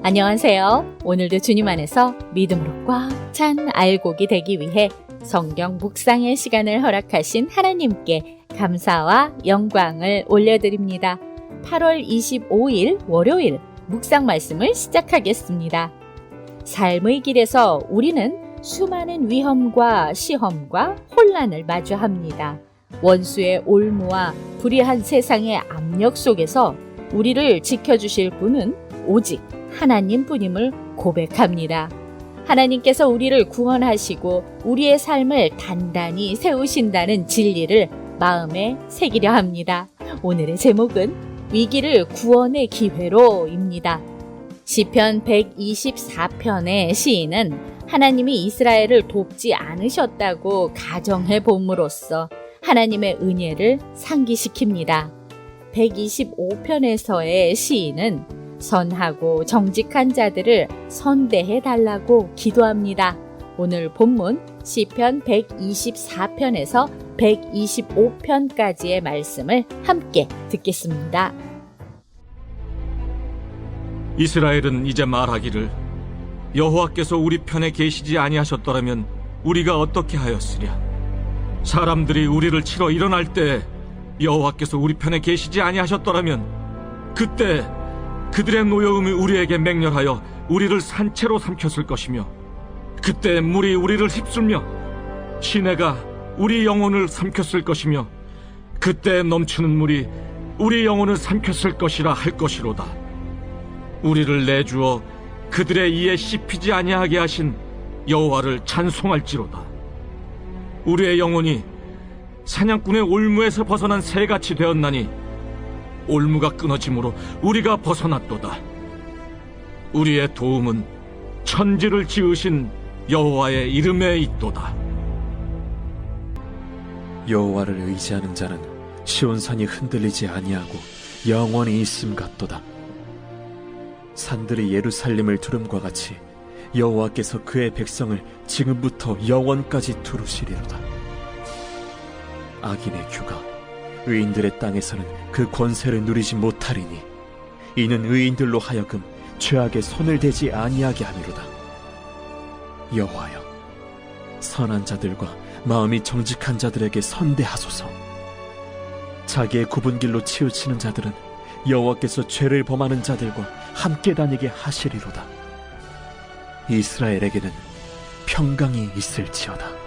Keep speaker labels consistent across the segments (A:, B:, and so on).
A: 안녕하세요. 오늘도 주님 안에서 믿음으로 꽉 찬 알곡이 되기 위해 성경 묵상의 시간을 허락하신 하나님께 감사와 영광을 올려드립니다. 8월 25일 월요일 묵상 말씀을 시작하겠습니다. 삶의 길에서 우리는 수많은 위험과 시험과 혼란을 마주합니다. 원수의 올무와 불의한 세상의 압력 속에서 우리를 지켜주실 분은 오직 하나님뿐임을 고백합니다. 하나님께서 우리를 구원하시고 우리의 삶을 단단히 세우신다는 진리를 마음에 새기려 합니다. 오늘의 제목은 위기를 구원의 기회로입니다. 시편 124편의 시인은 하나님이 이스라엘을 돕지 않으셨다고 가정해 봄으로써 하나님의 은혜를 상기시킵니다. 125편에서의 시인은 선하고 정직한 자들을 선대해 달라고 기도합니다. 오늘 본문 시편 124편에서 125편까지의 말씀을 함께 듣겠습니다.
B: 이스라엘은 이제 말하기를 여호와께서 우리 편에 계시지 아니하셨더라면 우리가 어떻게 하였으랴. 사람들이 우리를 치러 일어날 때 여호와께서 우리 편에 계시지 아니하셨더라면 그때 그들의 노여움이 우리에게 맹렬하여 우리를 산채로 삼켰을 것이며 그때 물이 우리를 휩쓸며 시내가 우리 영혼을 삼켰을 것이며 그때 넘치는 물이 우리 영혼을 삼켰을 것이라 할 것이로다. 우리를 내주어 그들의 이에 씹히지 아니하게 하신 여호와를 찬송할지로다. 우리의 영혼이 사냥꾼의 올무에서 벗어난 새같이 되었나니 올무가 끊어짐으로 우리가 벗어났도다. 우리의 도움은 천지를 지으신 여호와의 이름에 있도다.
C: 여호와를 의지하는 자는 시온산이 흔들리지 아니하고 영원히 있음 같도다. 산들이 예루살렘을 두름과 같이 여호와께서 그의 백성을 지금부터 영원까지 두루시리로다. 악인의 규가 의인들의 땅에서는 그 권세를 누리지 못하리니 이는 의인들로 하여금 죄악에 손을 대지 아니하게 함이로다. 여호와여, 선한 자들과 마음이 정직한 자들에게 선대하소서. 자기의 굽은 길로 치우치는 자들은 여호와께서 죄를 범하는 자들과 함께 다니게 하시리로다. 이스라엘에게는 평강이 있을지어다.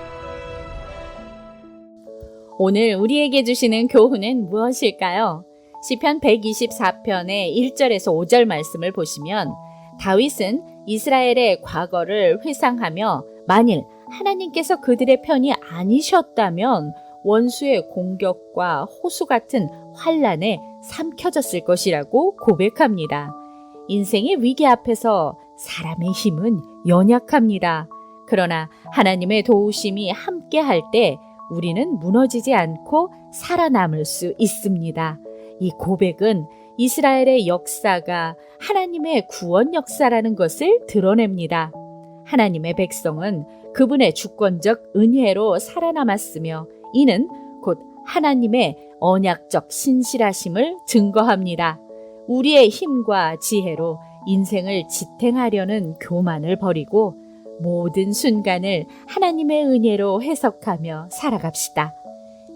A: 오늘 우리에게 주시는 교훈은 무엇일까요? 시편 124편의 1절에서 5절 말씀을 보시면 다윗은 이스라엘의 과거를 회상하며 만일 하나님께서 그들의 편이 아니셨다면 원수의 공격과 호수 같은 환난에 삼켜졌을 것이라고 고백합니다. 인생의 위기 앞에서 사람의 힘은 연약합니다. 그러나 하나님의 도우심이 함께 할 때 우리는 무너지지 않고 살아남을 수 있습니다. 이 고백은 이스라엘의 역사가 하나님의 구원 역사라는 것을 드러냅니다. 하나님의 백성은 그분의 주권적 은혜로 살아남았으며 이는 곧 하나님의 언약적 신실하심을 증거합니다. 우리의 힘과 지혜로 인생을 지탱하려는 교만을 버리고 모든 순간을 하나님의 은혜로 해석하며 살아갑시다.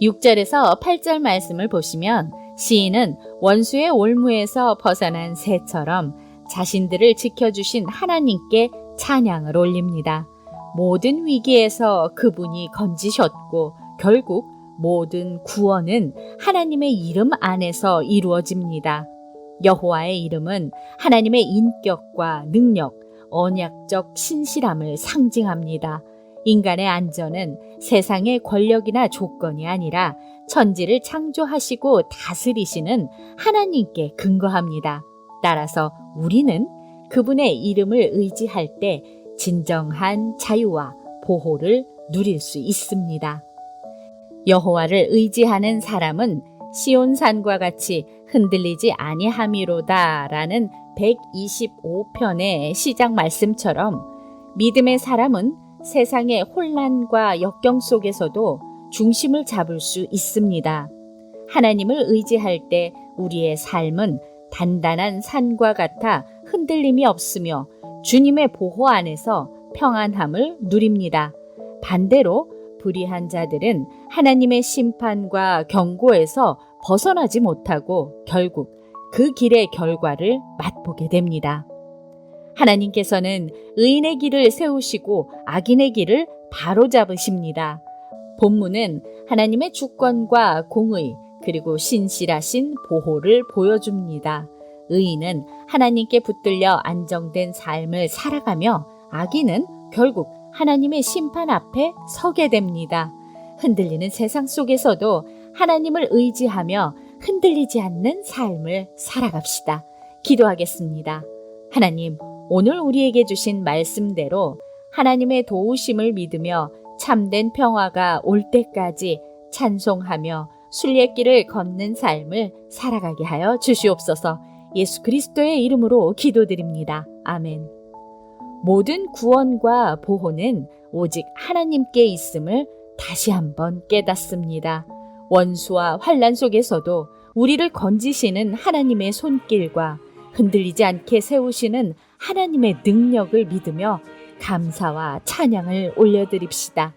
A: 6절에서 8절 말씀을 보시면 시인은 원수의 올무에서 벗어난 새처럼 자신들을 지켜주신 하나님께 찬양을 올립니다. 모든 위기에서 그분이 건지셨고 결국 모든 구원은 하나님의 이름 안에서 이루어집니다. 여호와의 이름은 하나님의 인격과 능력, 언약적 신실함을 상징합니다. 인간의 안전은 세상의 권력이나 조건이 아니라 천지를 창조하시고 다스리시는 하나님께 근거합니다. 따라서 우리는 그분의 이름을 의지할 때 진정한 자유와 보호를 누릴 수 있습니다. 여호와를 의지하는 사람은 시온산과 같이 흔들리지 아니함이로다라는 125편의 시작 말씀처럼 믿음의 사람은 세상의 혼란과 역경 속에서도 중심을 잡을 수 있습니다. 하나님을 의지할 때 우리의 삶은 단단한 산과 같아 흔들림이 없으며 주님의 보호 안에서 평안함을 누립니다. 반대로 불의한 자들은 하나님의 심판과 경고에서 벗어나지 못하고 결국 그 길의 결과를 맛보게 됩니다. 하나님께서는 의인의 길을 세우시고 악인의 길을 바로잡으십니다. 본문은 하나님의 주권과 공의 그리고 신실하신 보호를 보여줍니다. 의인은 하나님께 붙들려 안정된 삶을 살아가며 악인은 결국 하나님의 심판 앞에 서게 됩니다. 흔들리는 세상 속에서도 하나님을 의지하며 흔들리지 않는 삶을 살아갑시다. 기도하겠습니다. 하나님, 오늘 우리에게 주신 말씀대로 하나님의 도우심을 믿으며 참된 평화가 올 때까지 찬송하며 순례길을 걷는 삶을 살아가게 하여 주시옵소서. 예수 그리스도의 이름으로 기도드립니다. 아멘. 모든 구원과 보호는 오직 하나님께 있음을 다시 한번 깨닫습니다. 원수와 환난 속에서도 우리를 건지시는 하나님의 손길과 흔들리지 않게 세우시는 하나님의 능력을 믿으며 감사와 찬양을 올려드립시다.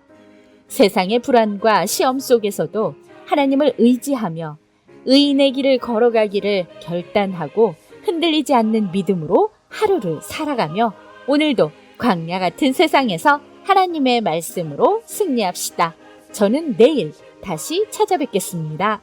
A: 세상의 불안과 시험 속에서도 하나님을 의지하며 의인의 길을 걸어가기를 결단하고 흔들리지 않는 믿음으로 하루를 살아가며 오늘도 광야 같은 세상에서 하나님의 말씀으로 승리합시다. 저는 내일 다시 찾아뵙겠습니다.